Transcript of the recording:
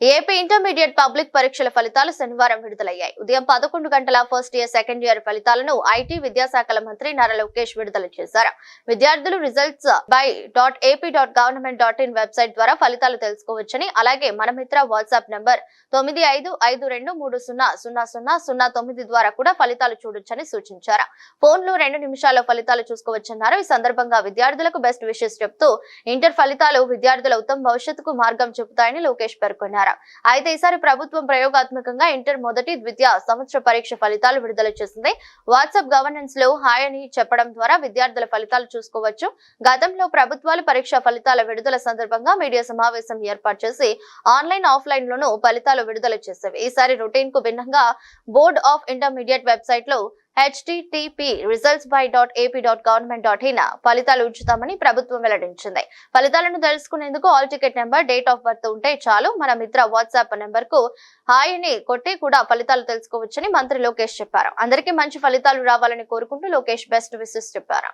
AP intermediate public పరీక్షల ఫలితాలు శనివారం విడుదలయ్యాయి. ఉదయం 11 గంటల ఫస్ట్ ఇయర్ సెకండ్ ఇయర్ ఫలితాలను ఐటీ విద్యాశాఖల మంత్రి నారా లోకేష్ విడుదల చేశారు. విద్యార్థులు results.ap.government.in వెబ్సైట్ ద్వారా ఫలితాలు తెలుసుకోవచ్చని, అలాగే మన మిత్ర వాట్సాప్ నంబర్ 9552300009 ద్వారా కూడా ఫలితాలు చూడొచ్చని సూచించారు. ఫోన్లో 2 నిమిషాల్లో ఫలితాలు చూసుకోవచ్చన్నారు. ఈ సందర్భంగా విద్యార్థులకు బెస్ట్ విషెస్ చెప్తూ ఇంటర్ ఫలితాలు విద్యార్థుల ఉత్తమ భవిష్యత్తుకు మార్గం చూపుతాయని లోకేష్ పేర్కొన్నారు. అయితే ఈసారి ప్రభుత్వం ప్రయోగాత్మకంగా ఇంటర్ మొదటి ద్వితీయ సంవత్సర పరీక్ష ఫలితాలు విడుదల చేసింది. వాట్సాప్ గవర్నెన్స్ లో హాయ్ అని చెప్పడం ద్వారా విద్యార్థుల ఫలితాలు చూసుకోవచ్చు. గతంలో ప్రభుత్వాలు పరీక్ష ఫలితాల విడుదల సందర్భంగా మీడియా సమావేశం ఏర్పాటు చేసి ఆన్లైన్ ఆఫ్లైన్ లోనూ ఫలితాలు విడుదల చేసేవి. ఈసారి రొటీన్ కు భిన్నంగా బోర్డ్ ఆఫ్ ఇంటర్మీడియట్ వెబ్సైట్ లో http://results.ap.government.in ఫలితాలు ఉంచుతామని ప్రభుత్వం వెల్లడించింది. ఫలితాలను తెలుసుకునేందుకు all ticket number, date of birth ఉంటే చాలు. మన మిత్ర వాట్సాప్ నెంబర్ కు హాయ్ అని కొట్టి కూడా ఫలితాలు తెలుసుకోవచ్చని మంత్రి లోకేష్ చెప్పారు. అందరికీ మంచి ఫలితాలు రావాలని కోరుకుంటూ లోకేష్ బెస్ట్ విషెస్ చెప్పారు.